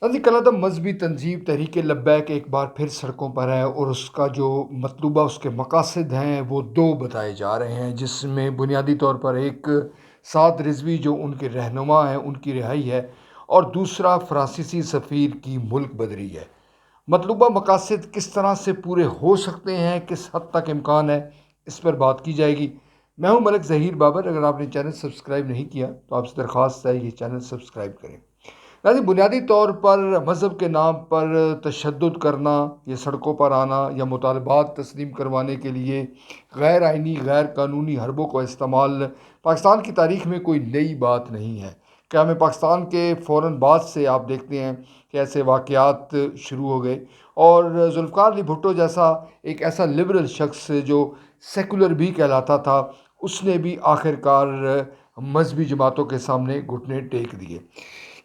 ناظرین، کل مذہبی تنظیم تحریک لبیک ایک بار پھر سڑکوں پر ہے اور اس کا جو مطلوبہ اس کے مقاصد ہیں وہ دو بتائے جا رہے ہیں، جس میں بنیادی طور پر ایک سعد رضوی جو ان کے رہنما ہیں ان کی رہائی ہے، اور دوسرا فرانسیسی سفیر کی ملک بدری ہے۔ مطلوبہ مقاصد کس طرح سے پورے ہو سکتے ہیں، کس حد تک امکان ہے، اس پر بات کی جائے گی۔ میں ہوں ملک ظہیر بابر۔ اگر آپ نے چینل سبسکرائب نہیں کیا تو آپ سے درخواست ہے یہ چینل سبسکرائب کریں۔ یعنی بنیادی طور پر مذہب کے نام پر تشدد کرنا، یہ سڑکوں پر آنا یا مطالبات تسلیم کروانے کے لیے غیر آئینی غیر قانونی حربوں کا استعمال پاکستان کی تاریخ میں کوئی نئی بات نہیں ہے۔ کیا ہمیں پاکستان کے فوراً بعد سے آپ دیکھتے ہیں کہ ایسے واقعات شروع ہو گئے، اور ذوالفقار علی بھٹو جیسا ایک ایسا لبرل شخص جو سیکولر بھی کہلاتا تھا، اس نے بھی آخر کار مذہبی جماعتوں کے سامنے گھٹنے ٹیک دیے۔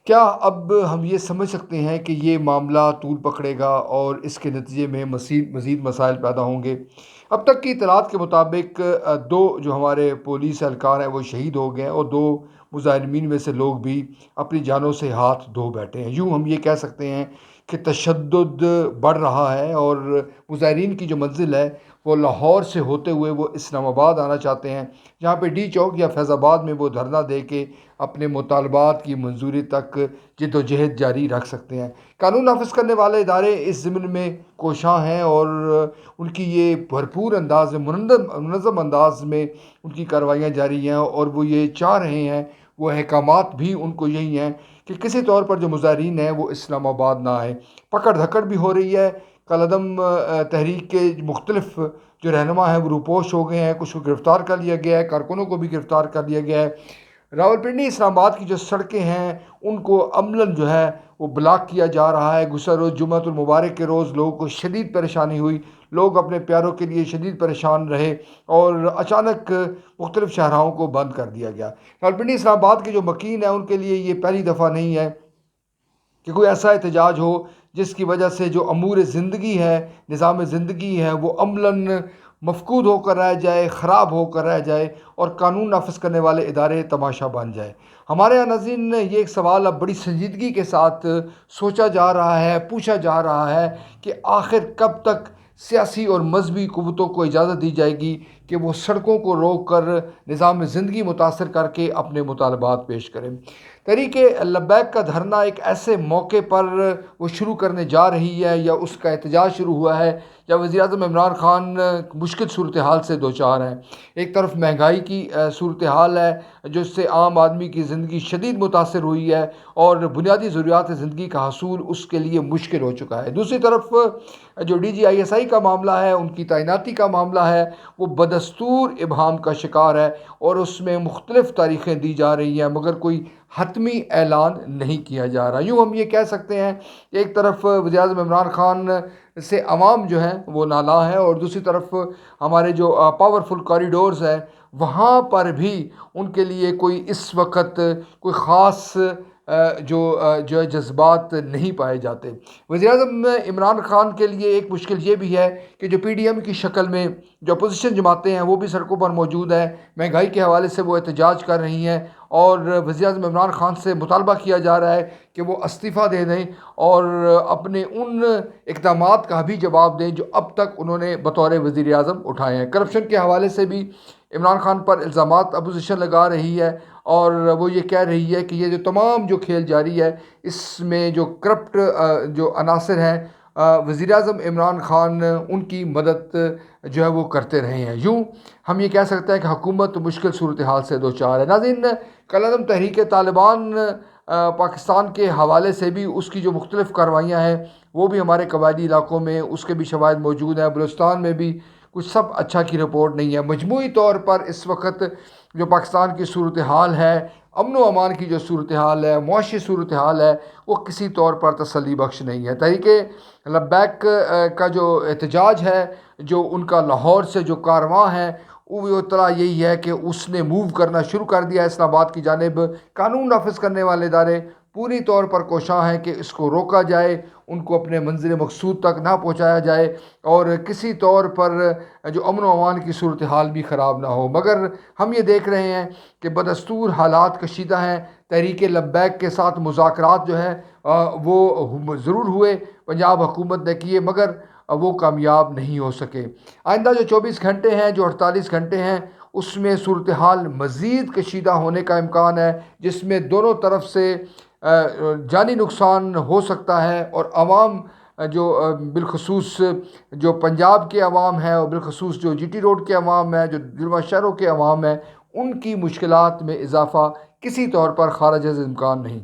کیا اب ہم یہ سمجھ سکتے ہیں کہ یہ معاملہ طول پکڑے گا اور اس کے نتیجے میں مزید مسائل پیدا ہوں گے؟ اب تک کی اطلاعات کے مطابق دو جو ہمارے پولیس اہلکار ہیں وہ شہید ہو گئے ہیں، اور دو مظاہرین میں سے لوگ بھی اپنی جانوں سے ہاتھ دھو بیٹھے ہیں۔ یوں ہم یہ کہہ سکتے ہیں کہ تشدد بڑھ رہا ہے، اور مظاہرین کی جو منزل ہے وہ لاہور سے ہوتے ہوئے وہ اسلام آباد آنا چاہتے ہیں، جہاں پہ ڈی چوک یا فیض آباد میں وہ دھرنا دے کے اپنے مطالبات کی منظوری تک جد و جہد جاری رکھ سکتے ہیں۔ قانون نافذ کرنے والے ادارے اس ضمن میں کوشاں ہیں، اور ان کی یہ بھرپور انداز میں منظم انداز میں ان کی کارروائیاں جاری ہیں، اور وہ یہ چاہ رہے ہیں، وہ احکامات بھی ان کو یہی ہیں کہ کسی طور پر جو مظاہرین ہیں وہ اسلام آباد نہ آئیں۔ پکڑ دھکڑ بھی ہو رہی ہے۔ کالعدم تحریک کے مختلف جو رہنما ہیں وہ روپوش ہو گئے ہیں، کچھ کو گرفتار کر لیا گیا ہے، کارکنوں کو بھی گرفتار کر لیا گیا ہے۔ راولپنڈی اسلام آباد کی جو سڑکیں ہیں ان کو عملاً جو ہے وہ بلاک کیا جا رہا ہے۔ گزشتہ روز جمعۃ المبارک کے روز لوگوں کو شدید پریشانی ہوئی، لوگ اپنے پیاروں کے لیے شدید پریشان رہے، اور اچانک مختلف شاہراہوں کو بند کر دیا گیا۔ راولپنڈی اسلام آباد کے جو مکین ہیں ان کے لیے یہ پہلی دفعہ نہیں ہے کہ کوئی ایسا احتجاج ہو جس کی وجہ سے جو امور زندگی ہے، نظام زندگی ہے، وہ عملاً مفقود ہو کر رہ جائے، خراب ہو کر رہ جائے، اور قانون نافذ کرنے والے ادارے تماشا بن جائے۔ ہمارے یہاں ناظرین یہ ایک سوال اب بڑی سنجیدگی کے ساتھ سوچا جا رہا ہے، پوچھا جا رہا ہے کہ آخر کب تک سیاسی اور مذہبی قوتوں کو اجازت دی جائے گی کہ وہ سڑکوں کو روک کر نظام زندگی متاثر کر کے اپنے مطالبات پیش کریں۔ تحریک لبیک کا دھرنا ایک ایسے موقع پر وہ شروع کرنے جا رہی ہے، یا اس کا احتجاج شروع ہوا ہے، یا وزیر اعظم عمران خان مشکل صورتحال سے دوچار ہیں۔ ایک طرف مہنگائی کی صورتحال ہے جس سے عام آدمی کی زندگی شدید متاثر ہوئی ہے، اور بنیادی ضروریات زندگی کا حصول اس کے لیے مشکل ہو چکا ہے۔ دوسری طرف جو D G I S I کا معاملہ ہے، ان کی تعیناتی کا معاملہ ہے، وہ بدستور ابہام کا شکار ہے، اور اس میں مختلف تاریخیں دی جا رہی ہیں مگر کوئی حتمی اعلان نہیں کیا جا رہا۔ یوں ہم یہ کہہ سکتے ہیں کہ ایک طرف وزیر اعظم عمران خان سے عوام جو ہیں وہ نالاں ہے، اور دوسری طرف ہمارے جو پاورفل کوریڈورز ہیں وہاں پر بھی ان کے لیے کوئی اس وقت کوئی خاص جو جذبات نہیں پائے جاتے۔ وزیر اعظم عمران خان کے لیے ایک مشکل یہ بھی ہے کہ جو پی ڈی ایم کی شکل میں جو اپوزیشن جماعتیں ہیں وہ بھی سڑکوں پر موجود ہیں، مہنگائی کے حوالے سے وہ احتجاج کر رہی ہیں، اور وزیر اعظم عمران خان سے مطالبہ کیا جا رہا ہے کہ وہ استعفیٰ دے دیں اور اپنے ان اقدامات کا بھی جواب دیں جو اب تک انہوں نے بطور وزیر اعظم اٹھائے ہیں۔ کرپشن کے حوالے سے بھی عمران خان پر الزامات اپوزیشن لگا رہی ہے، اور وہ یہ کہہ رہی ہے کہ یہ جو تمام جو کھیل جاری ہے اس میں جو کرپٹ جو عناصر ہیں وزیر اعظم عمران خان ان کی مدد جو ہے وہ کرتے رہے ہیں۔ یوں ہم یہ کہہ سکتے ہیں کہ حکومت مشکل صورتحال سے دوچار ہے۔ ناظرین، کالعدم تحریک طالبان پاکستان کے حوالے سے بھی اس کی جو مختلف کارروائیاں ہیں وہ بھی ہمارے قبائلی علاقوں میں اس کے بھی شواہد موجود ہیں، بلوچستان میں بھی کچھ سب اچھا کی رپورٹ نہیں ہے۔ مجموعی طور پر اس وقت جو پاکستان کی صورتحال ہے، امن و امان کی جو صورتحال ہے، معاشی صورتحال ہے، وہ کسی طور پر تسلی بخش نہیں ہے۔ تحریک لبیک کا جو احتجاج ہے، جو ان کا لاہور سے جو کارواں ہے، وہ اطلاع یہی ہے کہ اس نے موو کرنا شروع کر دیا ہے اسلام آباد کی جانب۔ قانون نافذ کرنے والے ادارے پوری طور پر کوشاں ہیں کہ اس کو روکا جائے، ان کو اپنے منزل مقصود تک نہ پہنچایا جائے، اور کسی طور پر جو امن و امان کی صورتحال بھی خراب نہ ہو۔ مگر ہم یہ دیکھ رہے ہیں کہ بدستور حالات کشیدہ ہیں۔ تحریک لبیک کے ساتھ مذاکرات جو ہیں وہ ضرور ہوئے، پنجاب حکومت نے کیے، مگر وہ کامیاب نہیں ہو سکے۔ آئندہ جو 24 گھنٹے ہیں، جو 48 گھنٹے ہیں، اس میں صورتحال مزید کشیدہ ہونے کا امکان ہے، جس میں دونوں طرف سے جانی نقصان ہو سکتا ہے، اور عوام جو بالخصوص جو پنجاب کے عوام ہیں، اور بالخصوص جو جی ٹی روڈ کے عوام ہیں، جو ضلع شہروں کے عوام ہیں، ان کی مشکلات میں اضافہ کسی طور پر خارج از امکان نہیں۔